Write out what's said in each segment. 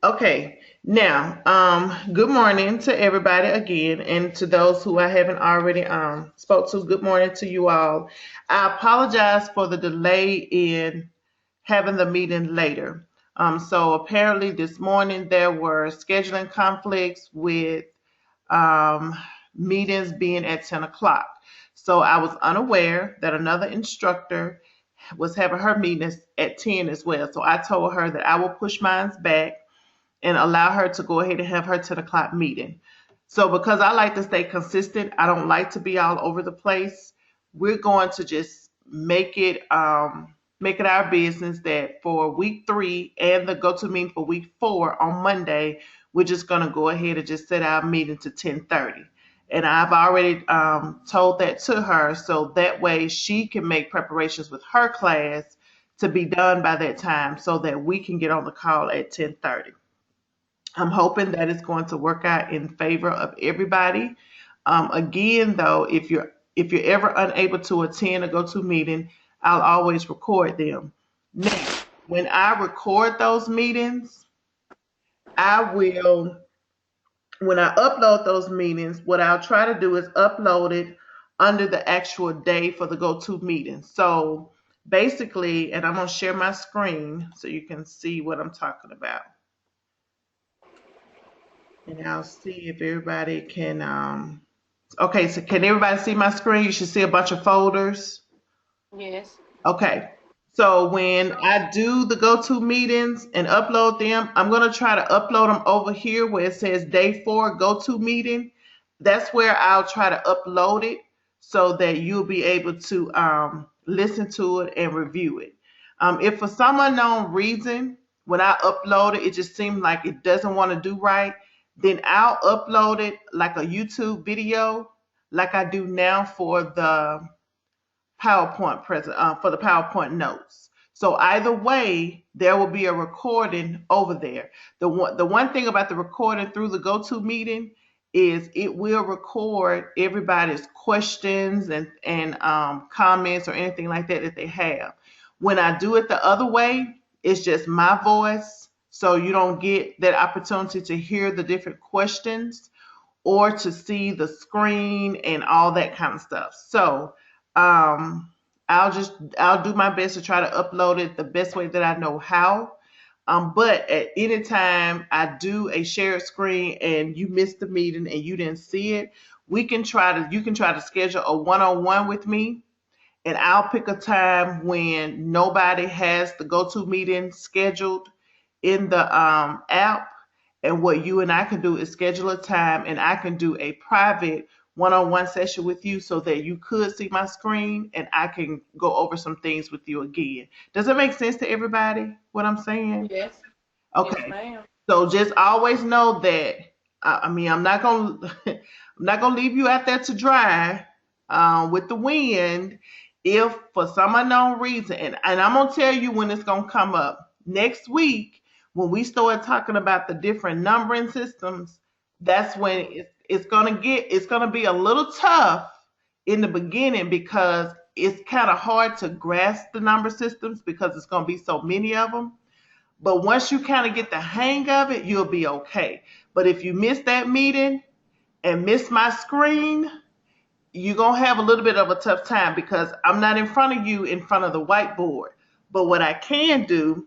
Okay, now, good morning to everybody again, and to those who I haven't already spoke to. Good morning to you all. I apologize for the delay in having the meeting later. So apparently this morning there were scheduling conflicts with um, meetings being at 10 o'clock. So I was unaware that another instructor was having her meetings at 10 as well. So I told her that I will push mine back and allow her to go ahead and have her 10 o'clock meeting. So because I like to stay consistent, I don't like to be all over the place. We're going to just make it our business that for week 3 and the go-to meeting for week 4 on Monday, we're just going to go ahead and just set our meeting to 10:30. And I've already told that to her, so that way she can make preparations with her class to be done by that time, so that we can get on the call at 10:30. I'm hoping that it's going to work out in favor of everybody. Again, though, if you're ever unable to attend a go-to meeting, I'll always record them. Now, when I record those meetings, I will when I upload those meetings, what I'll try to do is upload it under the actual day for the go-to meeting. So basically, and I'm gonna share my screen so you can see what I'm talking about. And I'll see if everybody can. Okay, so can everybody see my screen? You should see a bunch of folders. Yes. Okay. So when I do the go-to meetings and upload them, I'm going to try to upload them over here where it says day 4 go-to meeting. That's where I'll try to upload it so that you'll be able to listen to it and review it. If for some unknown reason, when I upload it, it just seems like it doesn't want to do right, then I'll upload it like a YouTube video, like I do now for the for the PowerPoint notes. So either way, there will be a recording over there. The one thing about the recording through the go-to meeting is it will record everybody's questions and comments or anything like that that they have. When I do it the other way, it's just my voice, so you don't get that opportunity to hear the different questions or to see the screen and all that kind of stuff. So um, I'll do my best to try to upload it the best way that I know how. But at any time I do a shared screen and you missed the meeting and you didn't see it, you can try to schedule a one-on-one with me, and I'll pick a time when nobody has the go-to meeting scheduled in the app. And what you and I can do is schedule a time, and I can do a private one-on-one session with you so that you could see my screen and I can go over some things with you again. Does it make sense to everybody what I'm saying? Yes. Yes, Okay. ma'am. So just always know that I mean I'm not gonna I'm not gonna leave you out there to dry with the wind if for some unknown reason, and I'm gonna tell you when it's gonna come up next week when we start talking about the different numbering systems. That's when it's gonna be a little tough in the beginning because it's kind of hard to grasp the number systems because it's gonna be so many of them. But once you kind of get the hang of it, you'll be okay. But if you miss that meeting and miss my screen, you're going to have a little bit of a tough time because I'm not in front of you in front of the whiteboard. But what I can do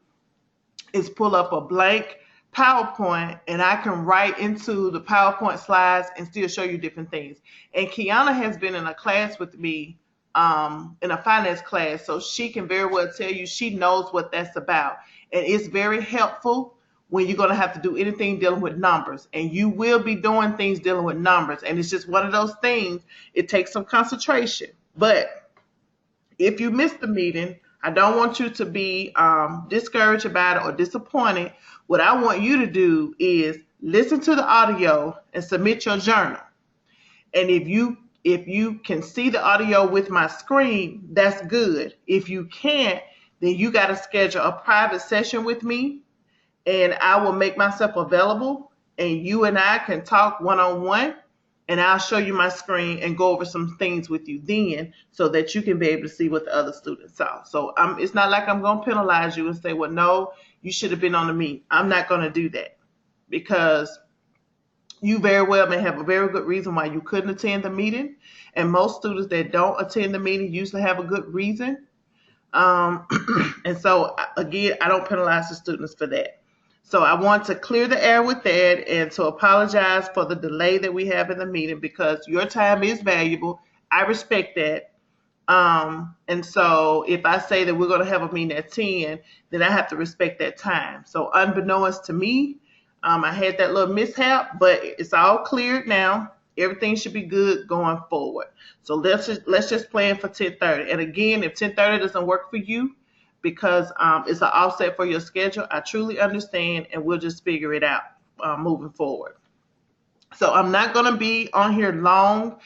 is pull up a blank PowerPoint and I can write into the PowerPoint slides and still show you different things. And Kiana has been in a class with me, in a finance class, so she can very well tell you she knows what that's about. And it's very helpful when you're going to have to do anything dealing with numbers. And you will be doing things dealing with numbers. And it's just one of those things, it takes some concentration. But if you miss the meeting, I don't want you to be discouraged about it or disappointed. What I want you to do is listen to the audio and submit your journal. And if you can see the audio with my screen, that's good. If you can't, then you got to schedule a private session with me, and I will make myself available, and you and I can talk one on one, and I'll show you my screen and go over some things with you then so that you can be able to see what the other students saw. So it's not like I'm going to penalize you and say, well, no, you should have been on the meet. I'm not going to do that. because you very well may have a very good reason why you couldn't attend the meeting. And most students that don't attend the meeting usually have a good reason. And so, again, I don't penalize the students for that. So I want to clear the air with that and to apologize for the delay that we have in the meeting, because your time is valuable. I respect that. And so if I say that we're going to have a meeting at 10, then I have to respect that time. So unbeknownst to me, I had that little mishap, but it's all cleared now. Everything should be good going forward. So let's just plan for 10:30. And again, if 10:30 doesn't work for you because it's an offset for your schedule, I truly understand, and we'll just figure it out moving forward. So I'm not going to be on here long.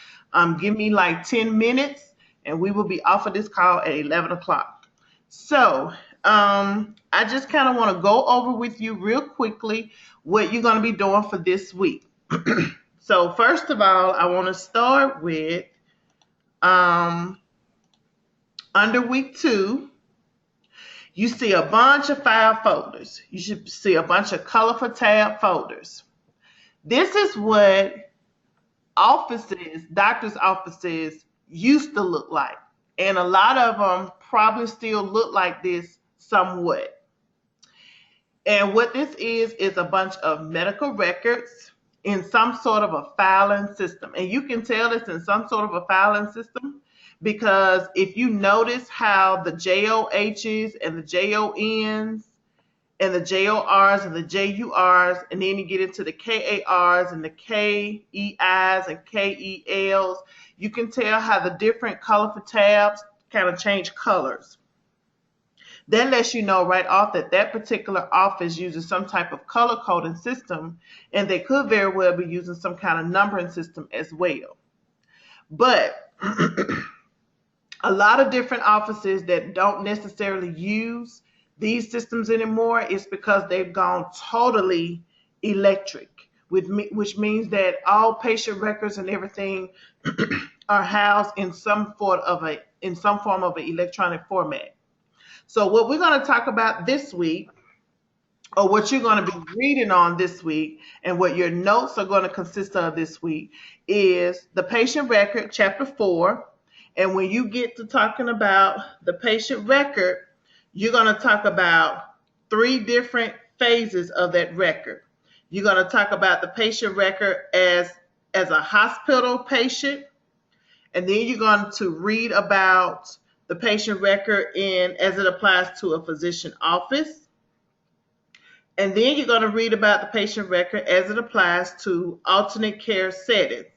Give me like 10 minutes, and we will be off of this call at 11 o'clock. So I just kind of want to go over with you real quickly what you're going to be doing for this week. So first of all, I want to start with under week 2, you see a bunch of file folders. You should see a bunch of colorful tab folders. This is what offices, doctors' offices used to look like. And a lot of them probably still look like this somewhat. And what this is a bunch of medical records in some sort of a filing system. And you can tell it's in some sort of a filing system because if you notice how the JOHs and the JONs and the JORs and the JURs, and then you get into the KARs and the KEIs and KELs, you can tell how the different colorful tabs kind of change colors. That lets you know right off that that particular office uses some type of color coding system, and they could very well be using some kind of numbering system as well. But a lot of different offices that don't necessarily use these systems anymore is because they've gone totally electric, which means that all patient records and everything are housed in some form of an electronic format. So what we're going to talk about this week, or what you're going to be reading on this week, and what your notes are going to consist of this week, is the patient record, chapter 4. And when you get to talking about the patient record, you're going to talk about 3 different phases of that record. You're going to talk about the patient record as a hospital patient, and then you're going to read about the patient record as it applies to a physician office. And then you're going to read about the patient record as it applies to alternate care settings.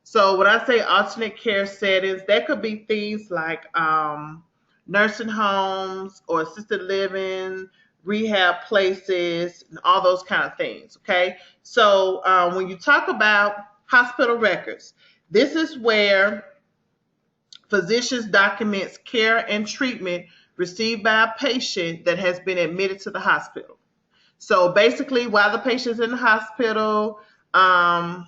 So when I say alternate care settings, that could be things like nursing homes or assisted living, rehab places, and all those kind of things, okay? So when you talk about hospital records, this is where physicians documents care and treatment received by a patient that has been admitted to the hospital. So basically, while the patient's in the hospital, that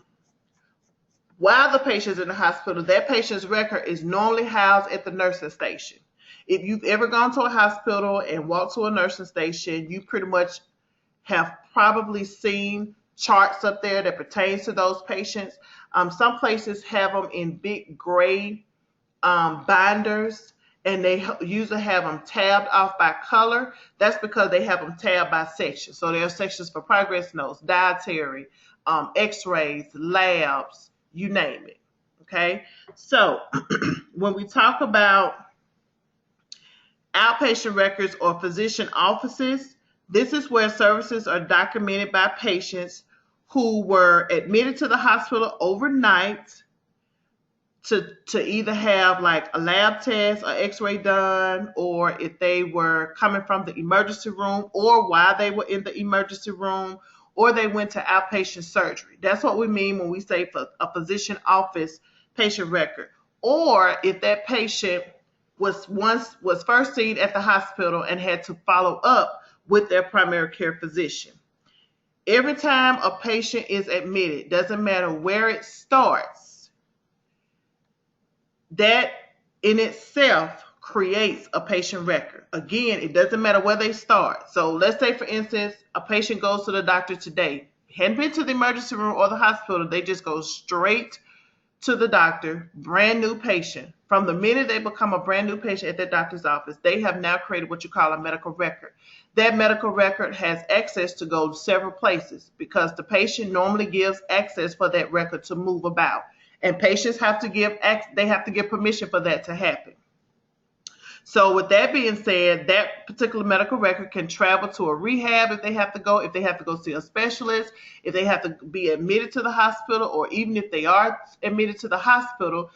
patient's record is normally housed at the nursing station. If you've ever gone to a hospital and walked to a nursing station, you pretty much have probably seen charts up there that pertains to those patients. Some places have them in big gray binders, and they usually have them tabbed off by color. That's because they have them tabbed by section. So there are sections for progress notes, dietary, x-rays, labs, you name it. Okay, so when we talk about outpatient records or physician offices, this is where services are documented by patients who were admitted to the hospital overnight to either have like a lab test or x-ray done, or if they were coming from the emergency room, or while they were in the emergency room, or they went to outpatient surgery. That's what we mean when we say for a physician office patient record. Or if that patient was first seen at the hospital and had to follow up with their primary care physician. Every time a patient is admitted, doesn't matter where it starts, that in itself creates a patient record. Again, it doesn't matter where they start. So let's say, for instance, a patient goes to the doctor today. hadn't been to the emergency room or the hospital, they just go straight to the doctor, brand new patient. From the minute they become a brand new patient at their doctor's office, they have now created what you call a medical record. That medical record has access to go to several places because the patient normally gives access for that record to move about. And patients have to give permission for that to happen. So with that being said, that particular medical record can travel to a rehab if they have to go see a specialist, if they have to be admitted to the hospital, or even if they are admitted to the hospital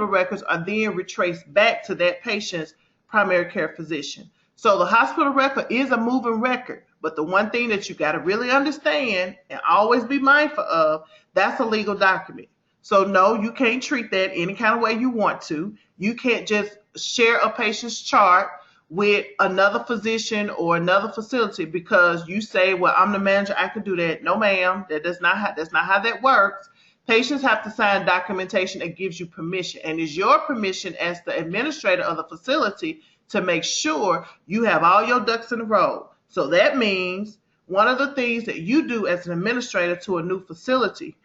records are then retraced back to that patient's primary care physician. So the hospital record is a moving record, but the one thing that you got to really understand and always be mindful of, that's a legal document. So no, you can't treat that any kind of way you want to. You can't just share a patient's chart with another physician or another facility because you say, well, I'm the manager, I can do that. No, ma'am, that's not how that works. Patients have to sign documentation that gives you permission, and it's your permission as the administrator of the facility to make sure you have all your ducks in a row. So that means one of the things that you do as an administrator to a new facility,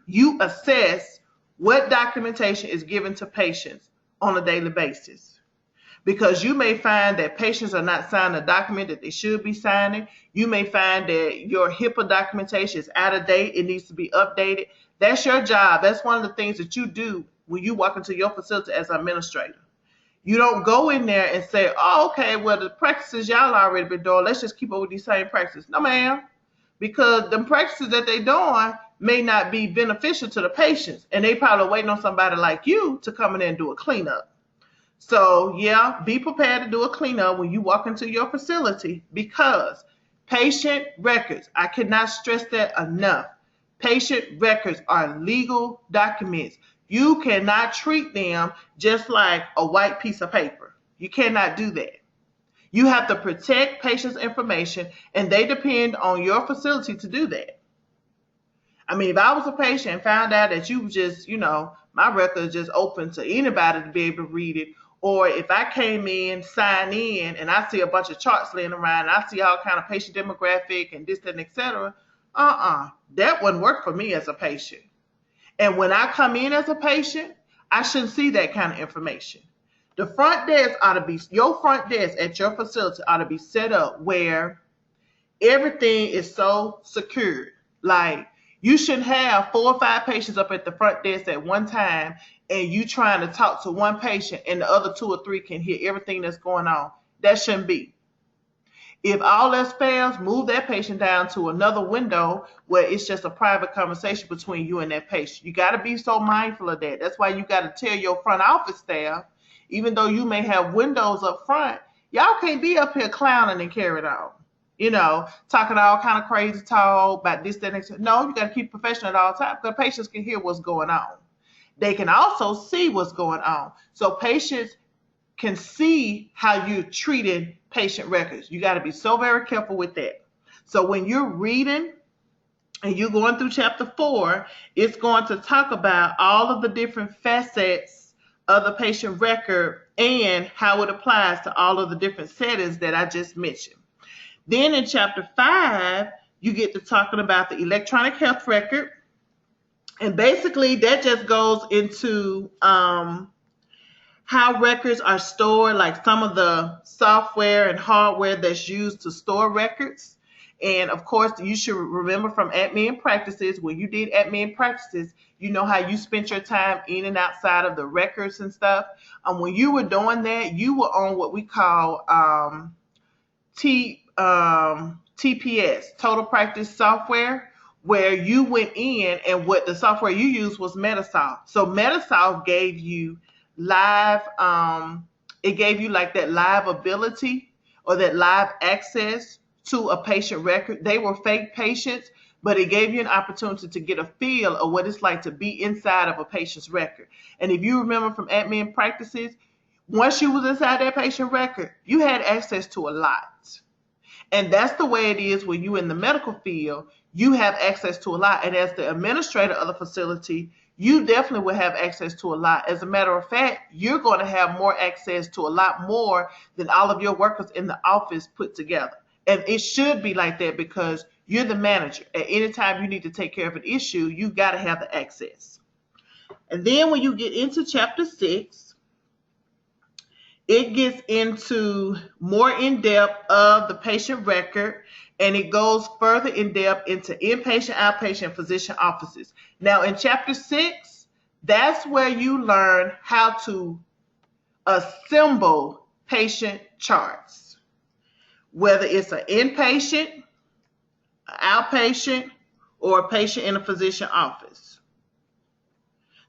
you assess what documentation is given to patients on a daily basis. Because you may find that patients are not signing a document that they should be signing. You may find that your HIPAA documentation is out of date. It needs to be updated. That's your job. That's one of the things that you do when you walk into your facility as an administrator. You don't go in there and say, oh, okay, well, the practices y'all already been doing, let's just keep up with these same practices. No, ma'am, because the practices that they're doing may not be beneficial to the patients, and they probably waiting on somebody like you to come in and do a cleanup. So, yeah, be prepared to do a cleanup when you walk into your facility because patient records, I cannot stress that enough. Patient records are legal documents. You cannot treat them just like a white piece of paper. You cannot do that. You have to protect patients' information, and they depend on your facility to do that. I mean, if I was a patient and found out that you just, my record is just open to anybody to be able to read it, or if I came in, sign in, and I see a bunch of charts laying around, and I see all kind of patient demographic and this, that, and et cetera, that wouldn't work for me as a patient. And when I come in as a patient, I shouldn't see that kind of information. The front desk your front desk at your facility ought to be set up where everything is so secured. Like, you shouldn't have 4 or 5 patients up at the front desk at one time and you trying to talk to one patient and the other 2 or 3 can hear everything that's going on. That shouldn't be. If all else fails, move that patient down to another window where it's just a private conversation between you and that patient. You got to be so mindful of that. That's why you got to tell your front office staff, even though you may have windows up front, y'all can't be up here clowning and carrying on. Talking all kind of crazy talk about this, that, and no, you got to keep professional at all times because patients can hear what's going on. They can also see what's going on. So patients can see how you're treating patient records. You got to be so very careful with that. So when you're reading and you're going through chapter 4, it's going to talk about all of the different facets of the patient record and how it applies to all of the different settings that I just mentioned. Then in chapter 5, you get to talking about the electronic health record. And basically that just goes into how records are stored, like some of the software and hardware that's used to store records. And of course, you should remember from admin practices, when you did admin practices, you know how you spent your time in and outside of the records and stuff. When you were doing that, you were on what we call TPS, Total Practice Software, where you went in and what the software you used was Metasoft. So Metasoft gave you live, it gave you like that live ability or that live access to a patient record. They were fake patients, but it gave you an opportunity to get a feel of what it's like to be inside of a patient's record. And if you remember from admin practices, once you was inside that patient record, you had access to a lot. And that's the way it is when you're in the medical field. You have access to a lot. And as the administrator of the facility, you definitely will have access to a lot. As a matter of fact, you're going to have more access to a lot more than all of your workers in the office put together. And it should be like that because you're the manager. At any time you need to take care of an issue, you got to have the access. And then when you get into chapter 6, it gets into more in depth of the patient record, and it goes further in depth into inpatient, outpatient, physician offices. Now in chapter 6, that's where you learn how to assemble patient charts, whether it's an inpatient, an outpatient, or a patient in a physician office.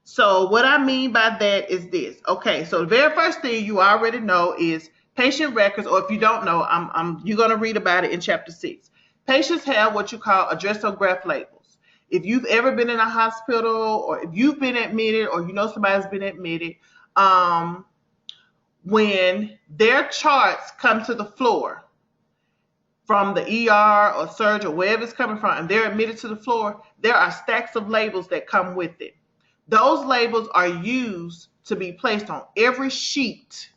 So what I mean by that is this. Okay, so the very first thing you already know is patient records, or if you don't know, you're going to read about it in chapter 6. Patients have what you call addressograph labels. If you've ever been in a hospital, or if you've been admitted, or you know somebody's been admitted, when their charts come to the floor from the ER or surge or wherever it's coming from, and they're admitted to the floor, there are stacks of labels that come with it. Those labels are used to be placed on every sheet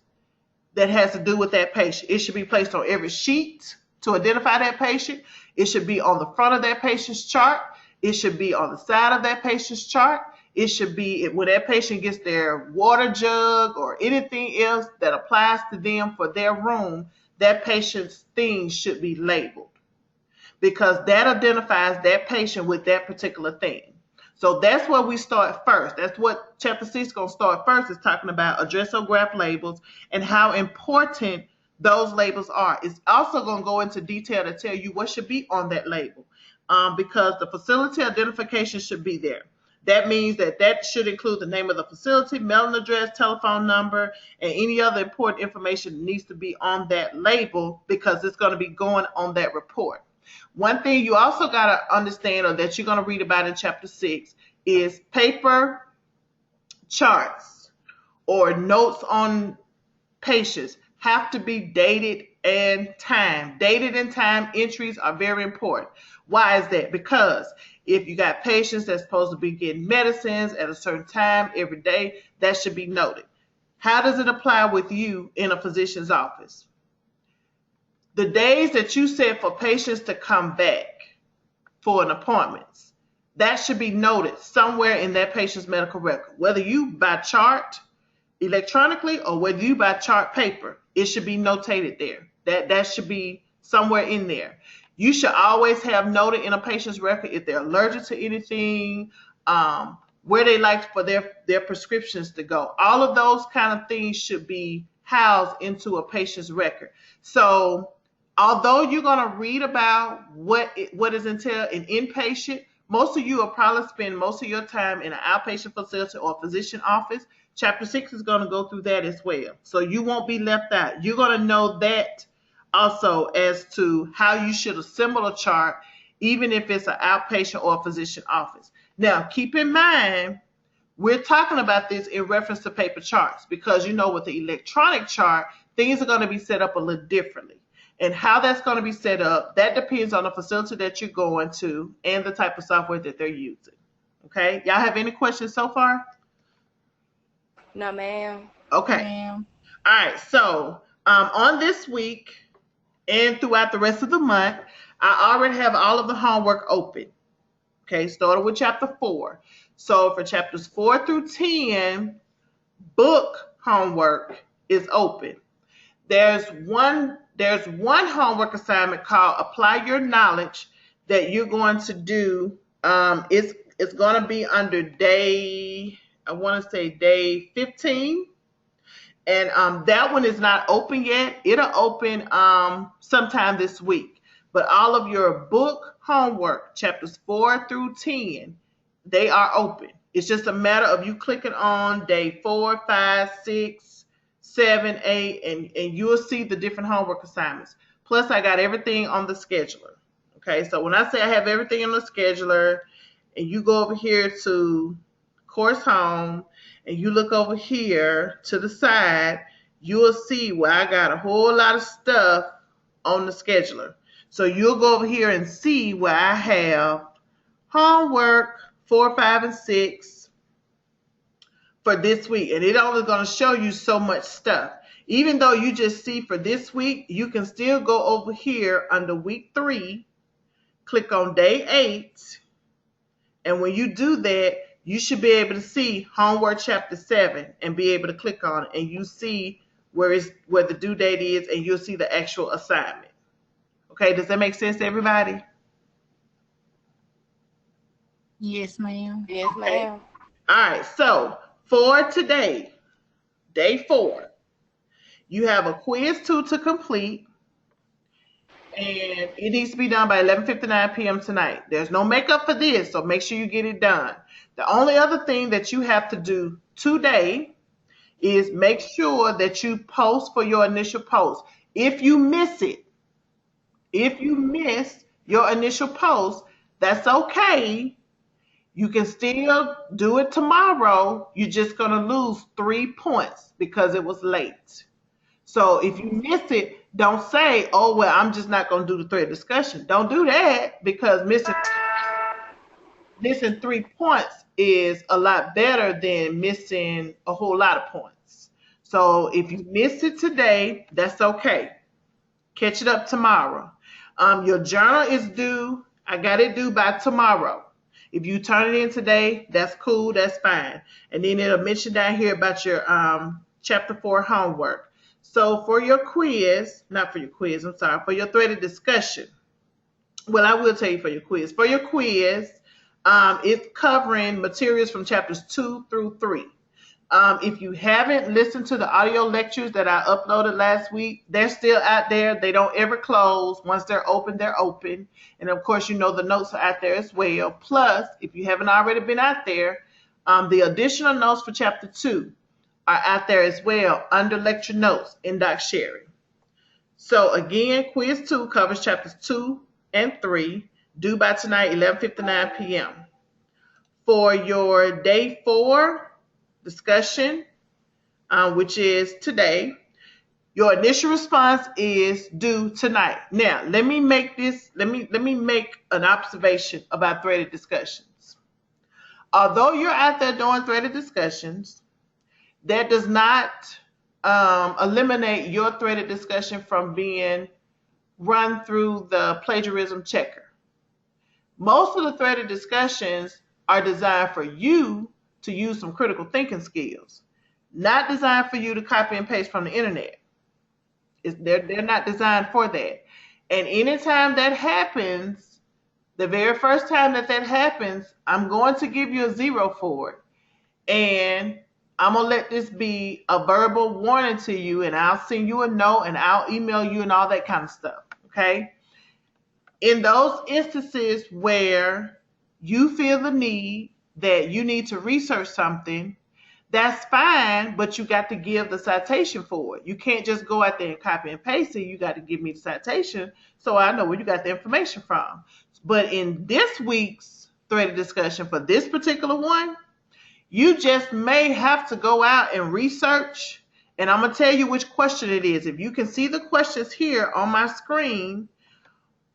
that has to do with that patient. It should be placed on every sheet to identify that patient. It should be on the front of that patient's chart. It should be on the side of that patient's chart. It should be when that patient gets their water jug or anything else that applies to them for their room, that patient's things should be labeled because that identifies that patient with that particular thing. So that's where we start first. That's what chapter 6 is going to start first, is talking about addressograph labels and how important those labels are. It's also going to go into detail to tell you what should be on that label because the facility identification should be there. That means that should include the name of the facility, mailing address, telephone number, and any other important information that needs to be on that label because it's going to be going on that report. One thing you also got to understand, or that you're going to read about in chapter 6, is paper charts or notes on patients have to be dated and timed. Dated and timed entries are very important. Why is that? Because if you got patients that's supposed to be getting medicines at a certain time every day, that should be noted. How does it apply with you in a physician's office? The days that you set for patients to come back for an appointment, that should be noted somewhere in that patient's medical record. Whether you by chart electronically or whether you by chart paper, it should be notated there. That should be somewhere in there. You should always have noted in a patient's record if they're allergic to anything, where they like for their prescriptions to go. All of those kind of things should be housed into a patient's record. So although you're going to read about what is entailed in inpatient, most of you will probably spend most of your time in an outpatient facility or physician office. Chapter 6 is going to go through that as well. So you won't be left out. You're going to know that also as to how you should assemble a chart, even if it's an outpatient or a physician office. Now, keep in mind, we're talking about this in reference to paper charts because, with the electronic chart, things are going to be set up a little differently. And how that's going to be set up, that depends on the facility that you're going to and the type of software that they're using. Okay? Y'all have any questions so far? No, ma'am. Okay. Ma'am. All right. So on this week and throughout the rest of the month, I already have all of the homework open. Okay, starting with chapter 4. So for chapters 4 through 10, book homework is open. There's one homework assignment called Apply Your Knowledge that you're going to do. It's going to be under day 15. And that one is not open yet. It'll open sometime this week. But all of your book homework, chapters 4 through 10, they are open. It's just a matter of you clicking on day 4, 5, 6, 7, 8, and you'll see the different homework assignments. Plus, I got everything on the scheduler. Okay, so when I say I have everything on the scheduler, and you go over here to Course Home, and you look over here to the side, you will see where I got a whole lot of stuff on the scheduler. So you'll go over here and see where I have homework 4, 5, and 6 for this week. And it's only going to show you so much stuff. Even though you just see for this week, you can still go over here under week 3, click on day 8, and when you do that, you should be able to see homework chapter 7 and be able to click on it, and you see where the due date is, and you'll see the actual assignment. Okay, does that make sense to everybody? Yes, ma'am. Yes, ma'am. All right, so for today, day 4, you have a quiz 2 to complete, and it needs to be done by 11:59 p.m. tonight. There's no makeup for this, so make sure you get it done. The only other thing that you have to do today is make sure that you post for your initial post. If you miss your initial post, that's okay. You can still do it tomorrow. You're just going to lose 3 points because it was late. So if you miss it, don't say, oh, well, I'm just not going to do the thread discussion. Don't do that, because missing 3 points is a lot better than missing a whole lot of points. So if you miss it today, that's okay. Catch it up tomorrow. Your journal is due. I got it due by tomorrow. If you turn it in today, that's cool. That's fine. And then it'll mention down here about your chapter 4 homework. So for your quiz, for your threaded discussion. Well, I will tell you for your quiz. For your quiz, it's covering materials from chapters 2 through 3. If you haven't listened to the audio lectures that I uploaded last week, they're still out there. They don't ever close. Once they're open, they're open. And of course, the notes are out there as well. Plus, if you haven't already been out there, the additional notes for chapter 2 are out there as well under lecture notes in Doc Sherry. So again, quiz 2 covers chapters 2 and 3, due by tonight, 11:59 p.m. For your day 4 discussion, which is today, your initial response is due tonight. Now, let me make an observation about threaded discussions. Although you're out there doing threaded discussions, that does not eliminate your threaded discussion from being run through the plagiarism checker. Most of the threaded discussions are designed for you to use some critical thinking skills, not designed for you to copy and paste from the internet. They're not designed for that. And anytime that happens, the very first time that happens, I'm going to give you a 0 for it. And I'm going to let this be a verbal warning to you, and I'll send you a note, and I'll email you and all that kind of stuff, okay? In those instances where you feel the need that you need to research something, that's fine, but you got to give the citation for it. You can't just go out there and copy and paste it. You got to give me the citation so I know where you got the information from. But in this week's threaded discussion for this particular one, you just may have to go out and research, and I'm going to tell you which question it is. If you can see the questions here on my screen,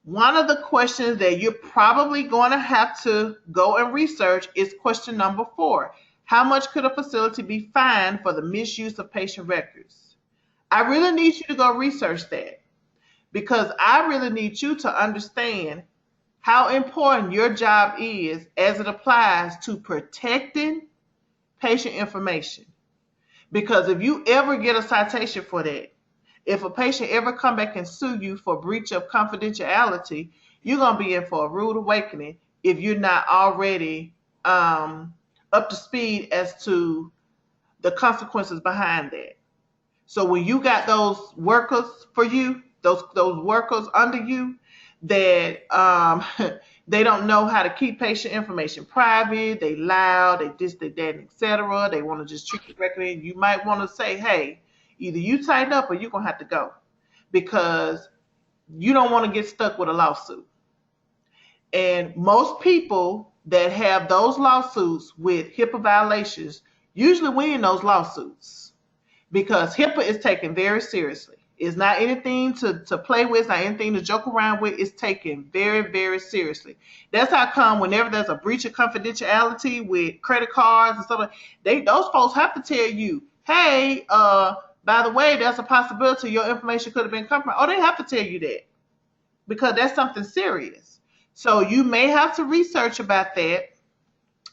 one of the questions that you're probably going to have to go and research is question number 4. How much could a facility be fined for the misuse of patient records? I really need you to go research that, because I really need you to understand how important your job is as it applies to protecting patient information. Because if you ever get a citation for that, if a patient ever come back and sue you for breach of confidentiality, you're going to be in for a rude awakening if you're not already up to speed as to the consequences behind that. So when you got those workers for you, those workers under you that they don't know how to keep patient information private, they loud, they this, they that, etc. They want to just treat the record in. You might want to say, hey, either you tighten up or you're going to have to go, because you don't want to get stuck with a lawsuit. And most people that have those lawsuits with HIPAA violations usually win those lawsuits, because HIPAA is taken very seriously. It's not anything to play with. It's not anything to joke around with. It's taken very, very seriously. That's how come whenever there's a breach of confidentiality with credit cards and stuff, those folks have to tell you, hey, by the way, there's a possibility your information could have been compromised. Oh, they have to tell you that because that's something serious. So you may have to research about that.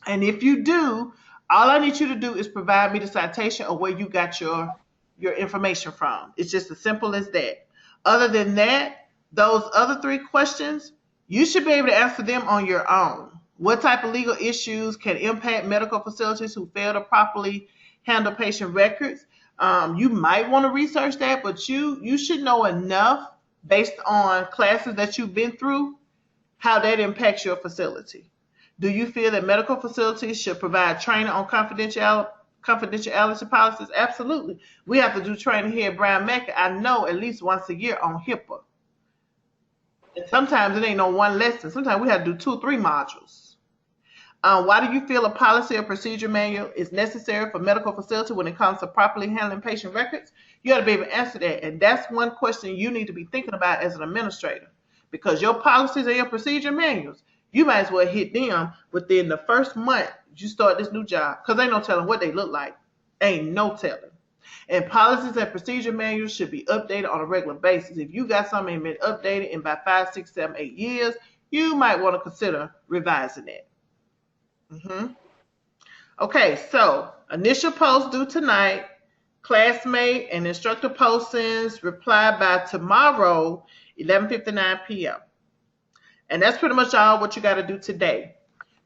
And if you do, all I need you to do is provide me the citation of where you got your information from. It's just as simple as that. Other than that, those other three questions, you should be able to answer them on your own. What type of legal issues can impact medical facilities who fail to properly handle patient records? You might want to research that, but you should know enough based on classes that you've been through how that impacts your facility. Do you feel that medical facilities should provide training on confidentiality policies? Absolutely. We have to do training here at Brown Mecca, I know, at least once a year on HIPAA. And sometimes it ain't no one lesson. Sometimes we have to do 2 or 3 modules. Why do you feel a policy or procedure manual is necessary for medical facility when it comes to properly handling patient records? You got to be able to answer that. And that's one question you need to be thinking about as an administrator. Because your policies and your procedure manuals, you might as well hit them within the first month you start this new job. Because ain't no telling what they look like. Ain't no telling. And policies and procedure manuals should be updated on a regular basis. If you got something been updated in about 5, 6, 7, 8 years, you might want to consider revising that. Okay, so initial post due tonight, classmate and instructor postings reply by tomorrow, 11:59 p.m. And that's pretty much all what you got to do today.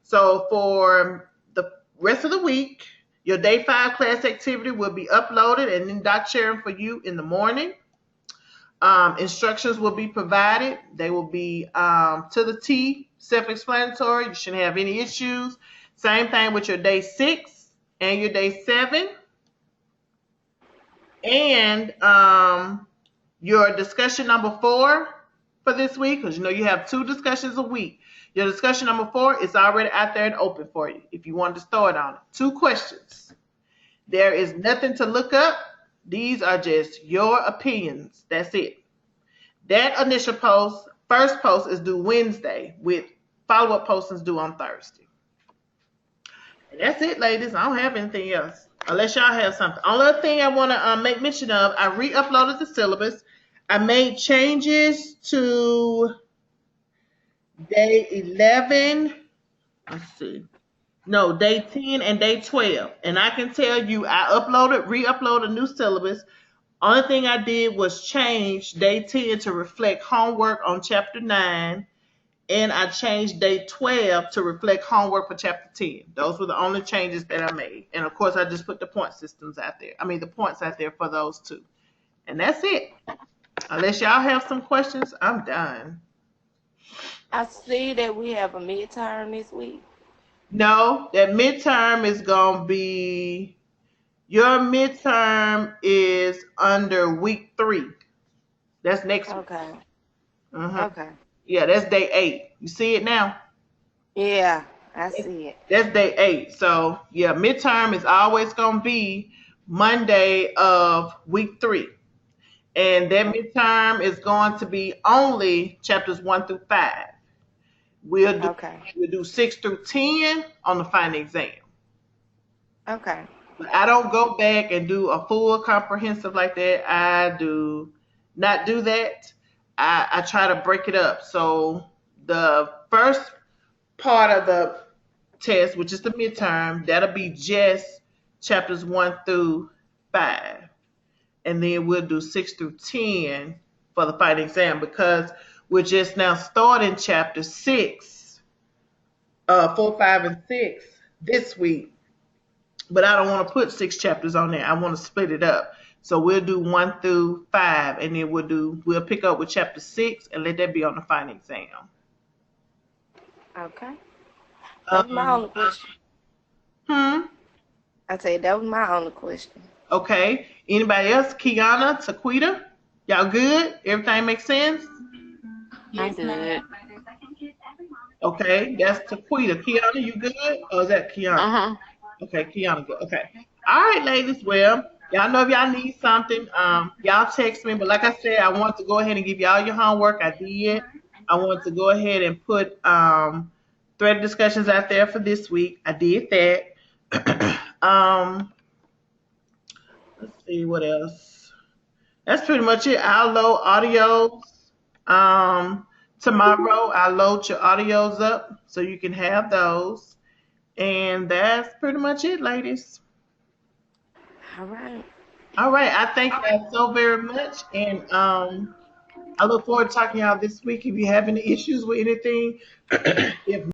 So for the rest of the week, your day 5 class activity will be uploaded and then Dr. Sharon for you in the morning. Instructions will be provided. They will be to the T, self-explanatory. You shouldn't have any issues. Same thing with your day 6 and your day 7. And your discussion number 4 for this week, because you know you have 2 discussions a week. Your discussion number 4 is already out there and open for you if you want to start on it. 2 questions. There is nothing to look up. These are just your opinions. That's it. That initial post, first post, is due Wednesday with follow-up postings due on Thursday. And that's it, ladies. I don't have anything else unless y'all have something. Only other thing I want to make mention of, I re-uploaded the syllabus. I made changes to day 11. Let's see. No, day 10 and day 12. And I can tell you I re-uploaded a new syllabus. Only thing I did was change day 10 to reflect homework on chapter 9. And I changed day 12 to reflect homework for chapter 10. Those were the only changes that I made. And of course, I just put the point systems out there. I mean, the points out there for those 2. And that's it. Unless y'all have some questions, I'm done. I see that we have a midterm this week. No, that midterm is going to be, your midterm is under week 3. That's next week. Okay. Okay. Yeah, that's day 8. You see it now? Yeah, I see it. That's day 8. So, yeah, midterm is always going to be Monday of week 3. And that midterm is going to be only chapters 1 through 5. We'll do 6 through 10 on the final exam. Okay. But I don't go back and do a full comprehensive like that. I do not do that. I try to break it up. So the first part of the test, which is the midterm, that'll be just chapters 1 through 5. And then we'll do 6 through 10 for the final exam because we're just now starting chapter 6, 4, 5, and 6 this week. But I don't want to put 6 chapters on there. I want to split it up. So we'll do 1 through 5, and then we'll pick up with chapter 6 and let that be on the final exam. Okay. That was my only question. I said that was my only question. Okay. Anybody else? Kiana, Taquita? Y'all good? Everything makes sense? I'm good. Okay, that's Taquita. Kiana, you good? Or is that Kiana? Okay, Kiana good. Okay. All right, ladies. Well, y'all know if y'all need something, y'all text me. But like I said, I want to go ahead and give y'all your homework. I did. I want to go ahead and put thread discussions out there for this week. I did that. Let's see. see what else. That's pretty much it. I'll load audios. Tomorrow I'll load your audios up so you can have those. And that's pretty much it, ladies. All right. All right. I thank you guys so very much. And I look forward to talking to y'all this week. If you have any issues with anything, if